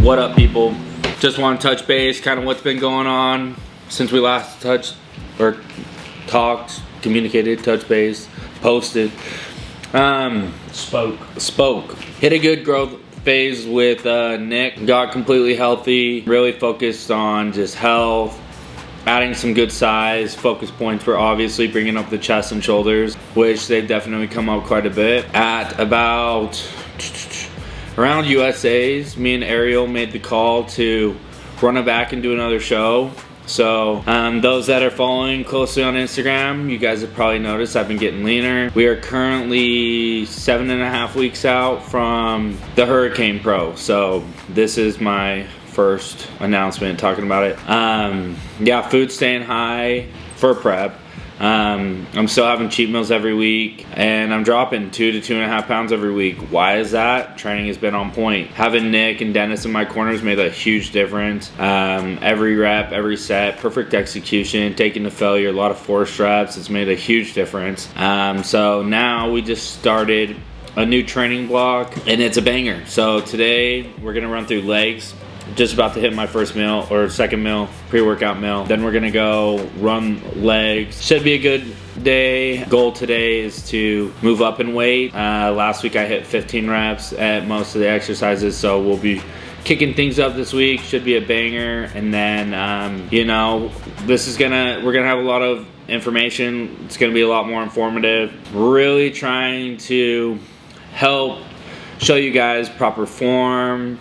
What up, people? Just want to touch base, kind of what's been going on since we last touched or talked, communicated, touch base, posted. Spoke. Hit a good growth phase with Nick. Got completely healthy, really focused on just health, adding some good size. Focus points were obviously bringing up the chest and shoulders, which they've definitely come up quite a bit. At about around USA's, me and Ariel made the call to run it back and do another show. So those that are following closely on Instagram, you guys have probably noticed I've been getting leaner. We are currently 7.5 weeks out from the Hurricane Pro. So this is my first announcement talking about it. Yeah, food's staying high for prep. I'm still having cheat meals every week, and I'm dropping 2 to 2.5 pounds every week. Why is that? Training has been on point. Having Nick and Dennis in my corners made a huge difference. Every rep, every set, perfect execution, taking to failure, a lot of force reps. It's made a huge difference. So now we just started a new training block, and it's a banger. So today we're gonna run through legs. Just about to hit my first meal or second meal, pre-workout meal. Then we're gonna go run legs. Should be a good day. Goal today is to move up in weight. Last week I hit 15 reps at most of the exercises, so we'll be kicking things up this week. Should be a banger. And then you know, we're gonna have a lot of information. It's gonna be a lot more informative. Really trying to help show you guys proper form,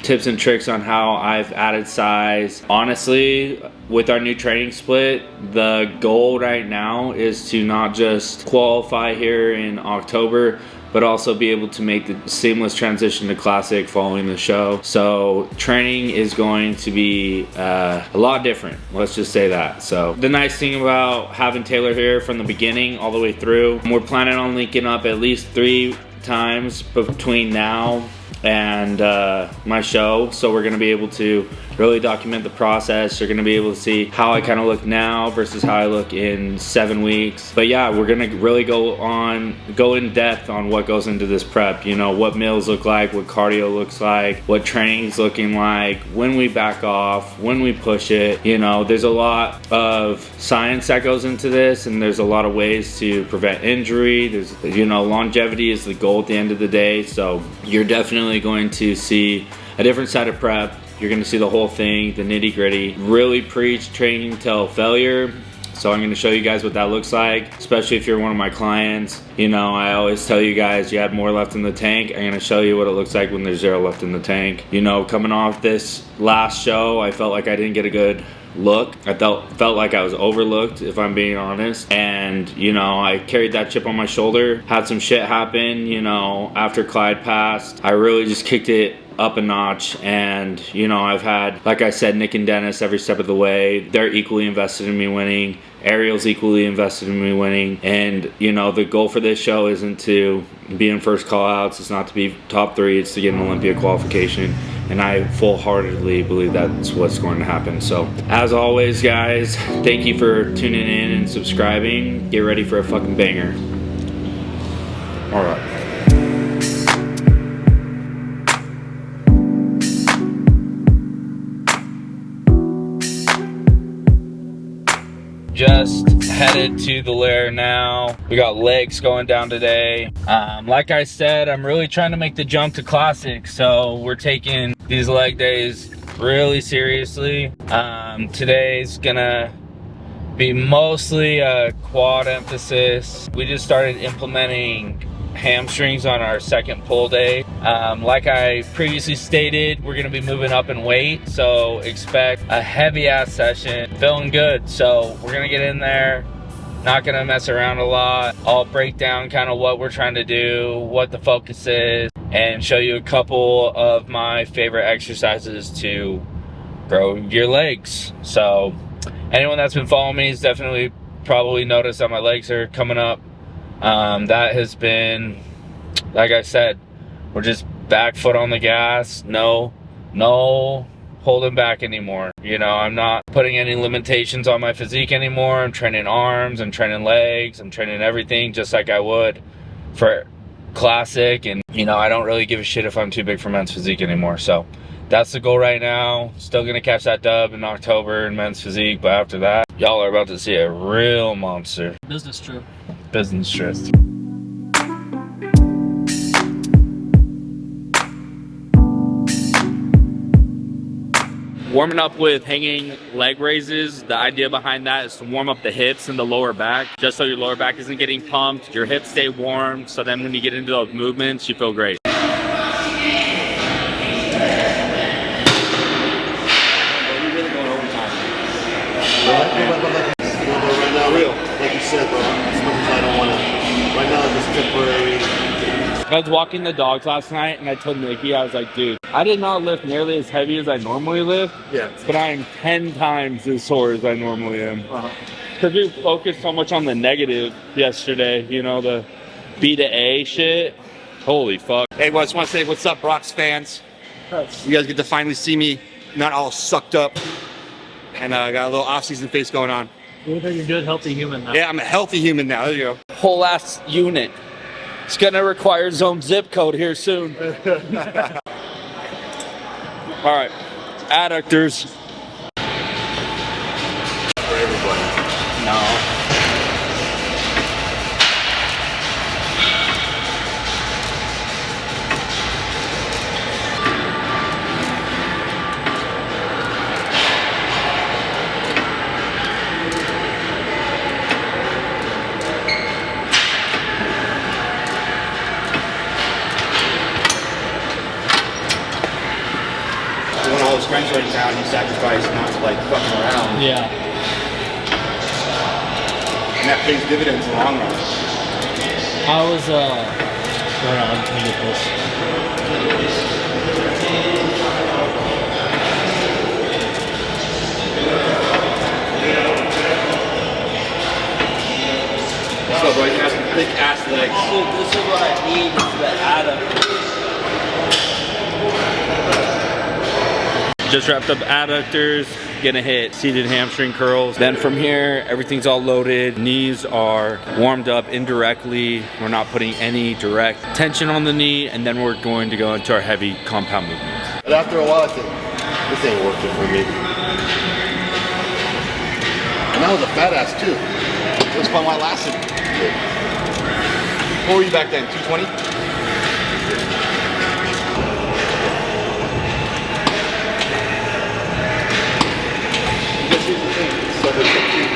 tips and tricks on how I've added size. Honestly, with our new training split, the goal right now is to not just qualify here in October, but also be able to make the seamless transition to Classic following the show. So training is going to be a lot different, let's just say that. So the nice thing about having Taylor here from the beginning all the way through, we're planning on linking up at least 3 times between now and my show, so we're going to be able to really document the process. You're going to be able to see how I kind of look now versus how I look in 7 weeks. But yeah, we're going to really go in depth on what goes into this prep. You know, what meals look like, what cardio looks like, what training's looking like, when we back off, when we push it. You know, there's a lot of science that goes into this, and there's a lot of ways to prevent injury. There's, you know, longevity is the goal at the end of the day. So you're definitely going to see a different side of prep. You're going to see the whole thing, the nitty gritty. Really preach training till failure. So I'm going to show you guys what that looks like, especially if you're one of my clients. You know, I always tell you guys you have more left in the tank. I'm going to show you what it looks like when there's 0 left in the tank. You know, coming off this last show, I felt like I didn't get a good look. I felt like I was overlooked, if I'm being honest. And, you know, I carried that chip on my shoulder. Had some shit happen, you know, after Clyde passed. I really just kicked it up a notch, and you know, I've had, like I said, Nick and Dennis every step of the way. They're equally invested in me winning. Ariel's equally invested in me winning. And you know, the goal for this show isn't to be in first call outs, it's not to be top 3, it's to get an Olympia qualification, and I full-heartedly believe that's what's going to happen. So as always, guys, thank you for tuning in and subscribing. Get ready for a fucking banger. All right. Just headed to the lair now. We got legs going down today. Like I said, I'm really trying to make the jump to Classic, so we're taking these leg days really seriously. Today's gonna be mostly a quad emphasis. We just started implementing hamstrings on our second pull day. Like I previously stated, we're gonna be moving up in weight, so expect a heavy ass session. Feeling good, so we're gonna get in there, not gonna mess around a lot. I'll break down kind of what we're trying to do, what the focus is, and show you a couple of my favorite exercises to grow your legs. So anyone that's been following me has definitely probably noticed that my legs are coming up. That has been, like I said, we're just back foot on the gas. No holding back anymore. You know, I'm not putting any limitations on my physique anymore. I'm training arms, I'm training legs, I'm training everything just like I would for Classic. And you know, I don't really give a shit if I'm too big for men's physique anymore. So That's the goal right now. Still gonna catch that dub in October in men's physique, but after that, y'all are about to see a real monster. Business trip. Business trip. Warming up with hanging leg raises. The idea behind that is to warm up the hips and the lower back, just so your lower back isn't getting pumped, your hips stay warm, so then when you get into those movements, you feel great. Right now, real, like you said, bro, as much as I don't want to, right now it's temporary. I was walking the dogs last night and I told Nikki, I was like, dude, I did not lift nearly as heavy as I normally lift, but I am 10 times as sore as I normally am. Because we focused so much on the negative yesterday, you know, the B to A shit. Holy fuck. Hey, well, I just want to say what's up, Brock's fans. You guys get to finally see me not all sucked up. And I got a little off-season face going on. You look like a good, healthy human now. Yeah, I'm a healthy human now. There you go. Whole ass unit. It's gonna require its own zip code here soon. All right, adductors. For everybody. No. When all his friends are in town, he sacrificed not to like fucking around. Yeah. And that pays dividends in the long run. I was, hold on, let me get this. So, bro, you have some thick ass legs. Dude, this is what I need, is the adductor. Just wrapped up adductors, gonna hit seated hamstring curls. Then from here, everything's all loaded. Knees are warmed up indirectly. We're not putting any direct tension on the knee, and then we're going to go into our heavy compound movements. But after a while, I think, this ain't working for me. And I was a fat ass too. It was fun while it lasted. What were you back then, 220? Here's the thing, so there's a key.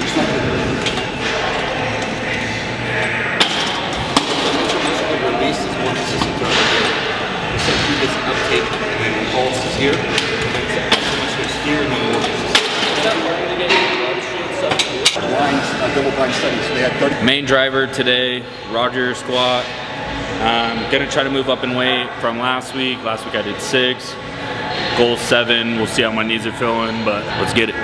It's not gonna Release is more consistent throughout the day. So keep this uptake and then pulse is here. And then so much is here and then more double blind studies. They had 30. Main driver today, Roger squat. Gonna try to move up in weight from last week. Last week I did 6. Goal 7. We'll see how my knees are feeling, but let's get it.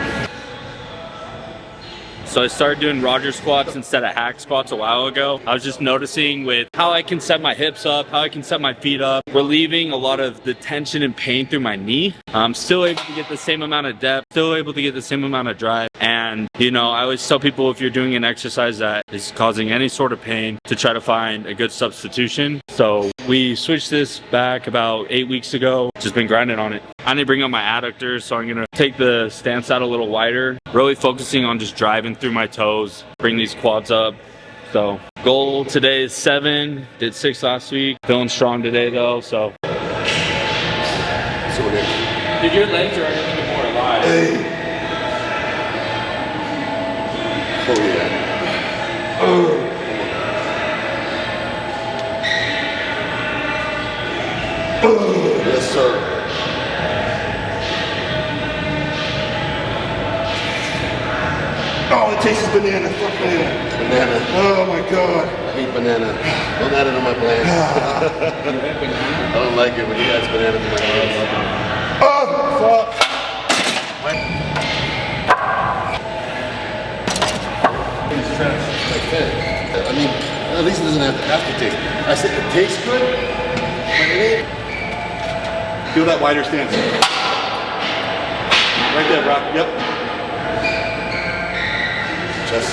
So I started doing Roger squats instead of hack squats a while ago. I was just noticing with how I can set my hips up, how I can set my feet up, relieving a lot of the tension and pain through my knee. I'm still able to get the same amount of depth, still able to get the same amount of drive. And, you know, I always tell people if you're doing an exercise that is causing any sort of pain, to try to find a good substitution. So we switched this back about 8 weeks ago. Just been grinding on it. I need to bring up my adductors, so I'm gonna take the stance out a little wider, really focusing on just driving through my toes, bring these quads up. So goal today is 7, did 6 last week. Feeling strong today though, so. Dude, your legs are getting more alive. Hey. Oh yeah. Yes, sir. Oh, it tastes banana. Fuck banana. Banana. Oh my god. I hate banana. Don't add it on my plans. I don't like it when you add banana to my plans. Oh, fuck. I mean, at least it doesn't have the aftertaste. I said it tastes good, but it ain't. Feel that wider stance. Right there, Rob. Yep. Just.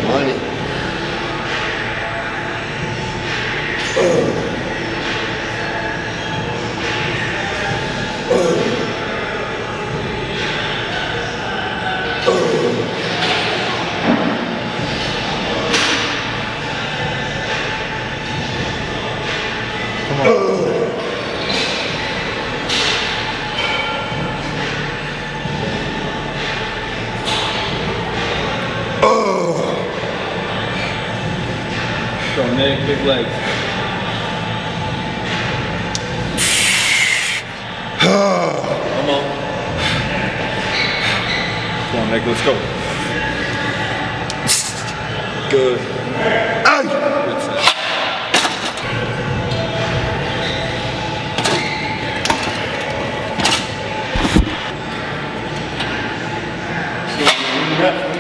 Money. Go, Nick, big legs. Come on. Come on, Nick, let's go. Good. Good set.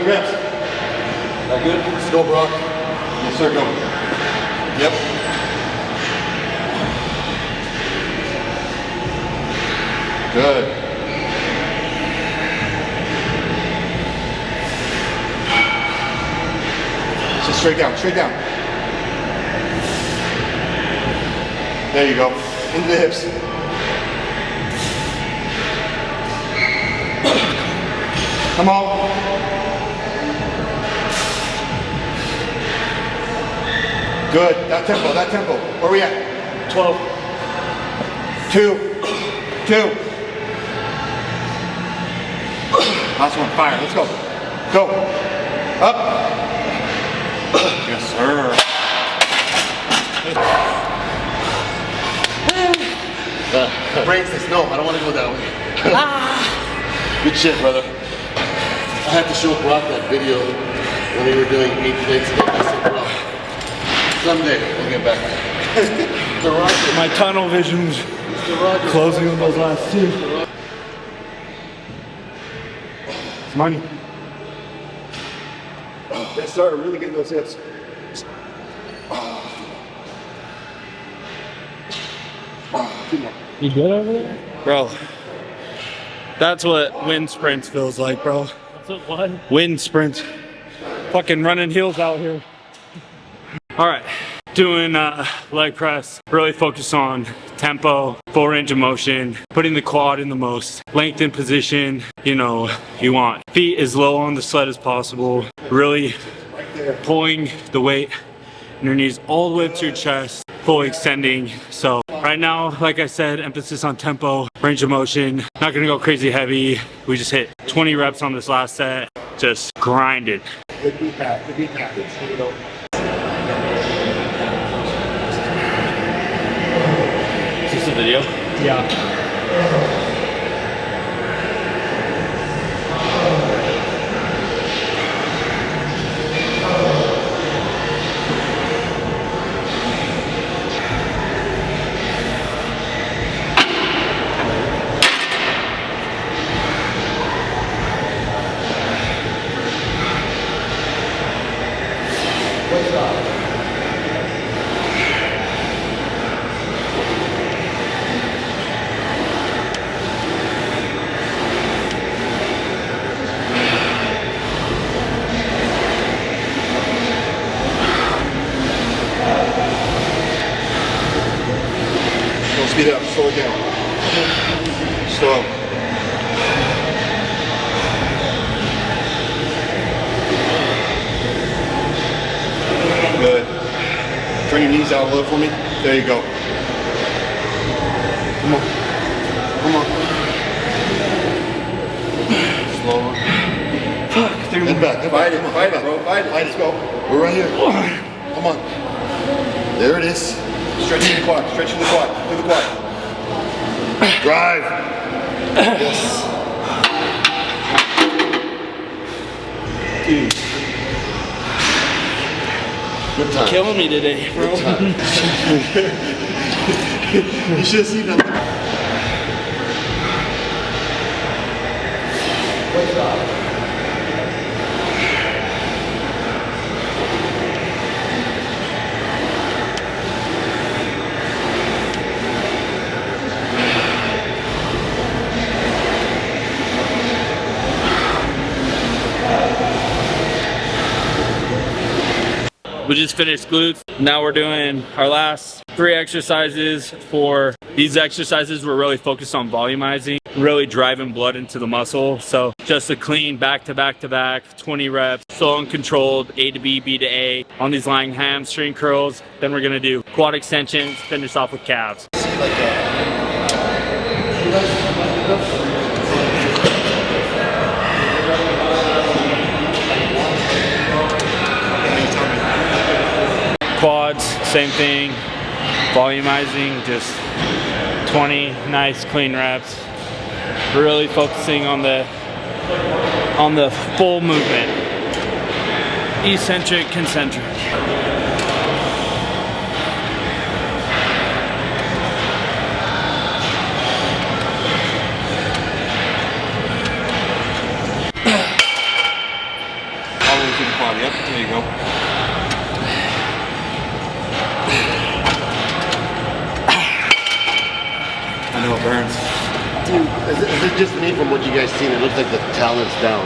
Reps. That good? Let's go, Brock. Yes, sir, go. Yep. Good. Just straight down, straight down. There you go. Into the hips. Come on. Good. That tempo, that tempo. Where are we at? 12. 2. Last one. Fire. Let's go. Go. Up. Yes, sir. Brains this. No, I don't want to go that way. Good shit, brother. I had to show Brock that video when we were doing 8 plates. I said, Brock, someday we'll get back. The Roger. My tunnel vision's closing on those last 2. It's money. Yes, sir. Really getting those hips. You good over there? Bro, that's what wind sprints feels like, bro. That's what? Wind sprints. Fucking running heels out here. All right, doing leg press. Really focus on tempo, full range of motion, putting the quad in the most lengthened position, you know, you want. Feet as low on the sled as possible. Really pulling the weight underneath all the way up to your chest, fully extending. So right now, like I said, emphasis on tempo, range of motion. Not gonna go crazy heavy. We just hit 20 reps on this last set. Just grinded. Good beat pack. Good beat pack. Here we go. Is this a video? Yeah. Don't speed it up. Slow it down. Slow. Good. Turn your knees out a little for me. There you go. Come on. Come on. Slower. Fuck. Head back. Fight it. Fight it, bro. Fight it. Let's go. We're right here. Come on. There it is. Stretching the quad. Stretching the quad. Do the quad. Drive. Yes. Good time. Killing me today, bro. Good time. You should have seen that. What's up? We just finished glutes. Now we're doing our last 3 exercises. For these exercises, we're really focused on volumizing, really driving blood into the muscle. So just a clean back to back to back, 20 reps, slow and controlled, A to B, B to A on these lying hamstring curls. Then we're gonna do quad extensions, finish off with calves. Quads, same thing, volumizing, just 20 nice clean reps. Really focusing on the full movement, eccentric, concentric. All the way through the quad. Yep, there you go. I know it burns. Dude, is it just me from what you guys seen? It looks like the talent's down.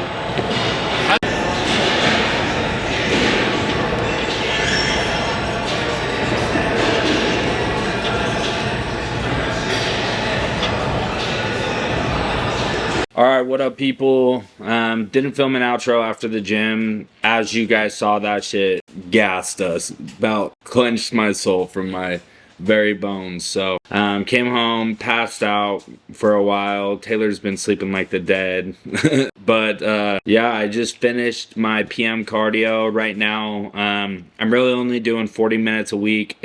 All right, what up, people? Didn't film an outro after the gym. As you guys saw, that shit gassed us. About clenched my soul from my very bones. So came home, passed out for a while. Taylor's been sleeping like the dead. But yeah, I just finished my PM cardio right now. I'm really only doing 40 minutes a week.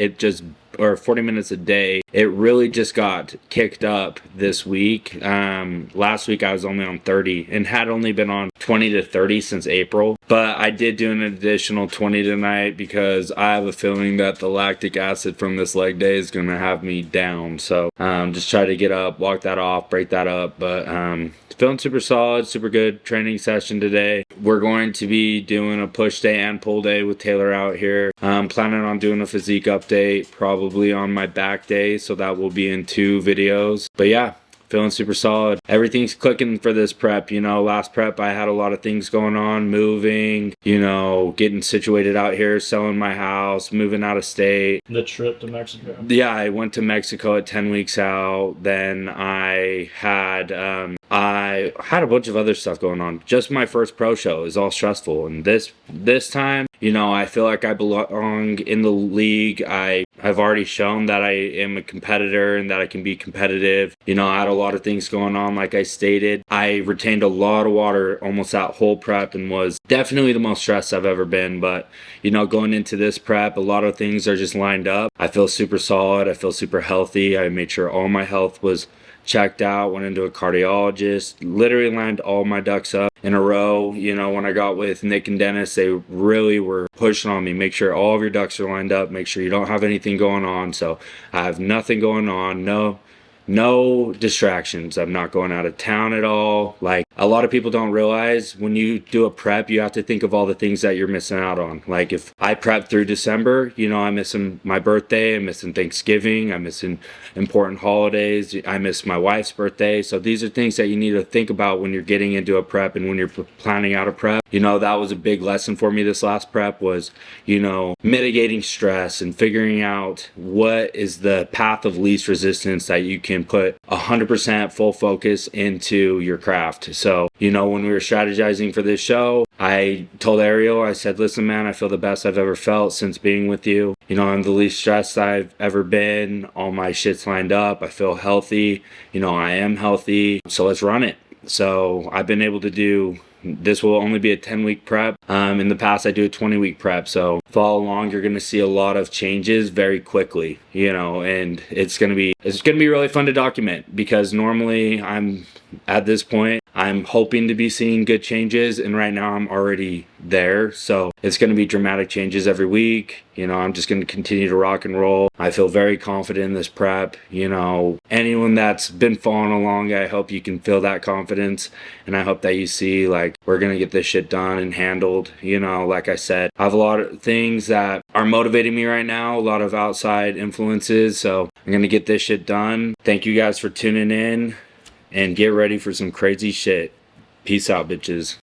Or 40 minutes a day. It really just got kicked up this week. Last week I was only on 30 and had only been on 20 to 30 since April. But I did do an additional 20 tonight because I have a feeling that the lactic acid from this leg day is gonna have me down. So just try to get up, walk that off, break that up. But feeling super solid, super good training session today. We're going to be doing a push day and pull day with Taylor out here. Planning on doing a physique update probably on my back day, so that will be in 2 videos. But yeah, feeling super solid. Everything's clicking for this prep. You know, last prep I had a lot of things going on, moving, you know, getting situated out here, selling my house, moving out of state. The trip to Mexico. Yeah, I went to Mexico at 10 weeks out. Then I had a bunch of other stuff going on. Just my first pro show is all stressful, and this time, you know, I feel like I belong in the league. I have already shown that I am a competitor and that I can be competitive. You know, I had a lot of things going on, like I stated. I retained a lot of water almost that whole prep and was definitely the most stressed I've ever been. But, you know, going into this prep, a lot of things are just lined up. I feel super solid. I feel super healthy. I made sure all my health was checked out, went into a cardiologist, literally lined all my ducks up in a row. You know, when I got with Nick and Dennis, they really were pushing on me, make sure all of your ducks are lined up, make sure you don't have anything going on. So I have nothing going on, no distractions. I'm not going out of town at all. Like, a lot of people don't realize when you do a prep, you have to think of all the things that you're missing out on. Like, if I prep through December, you know, I'm missing my birthday, I'm missing Thanksgiving, I'm missing important holidays, I miss my wife's birthday. So these are things that you need to think about when you're getting into a prep and when you're planning out a prep. You know, that was a big lesson for me this last prep was, you know, mitigating stress and figuring out what is the path of least resistance that you can put 100% full focus into your craft. So, you know, when we were strategizing for this show, I told Ariel, I said, listen, man, I feel the best I've ever felt since being with you. You know, I'm the least stressed I've ever been. All my shit's lined up. I feel healthy. You know, I am healthy. So let's run it. So I've been able to do, this will only be a 10-week prep. In the past, I do a 20-week prep. So follow along. You're going to see a lot of changes very quickly, you know, and it's going to be really fun to document because normally at this point, I'm hoping to be seeing good changes, and right now I'm already there. So it's going to be dramatic changes every week. You know, I'm just going to continue to rock and roll. I feel very confident in this prep. You know, anyone that's been following along, I hope you can feel that confidence, and I hope that you see, like, we're going to get this shit done and handled. You know, like I said, I have a lot of things that are motivating me right now, a lot of outside influences, so I'm going to get this shit done. Thank you guys for tuning in. And get ready for some crazy shit. Peace out, bitches.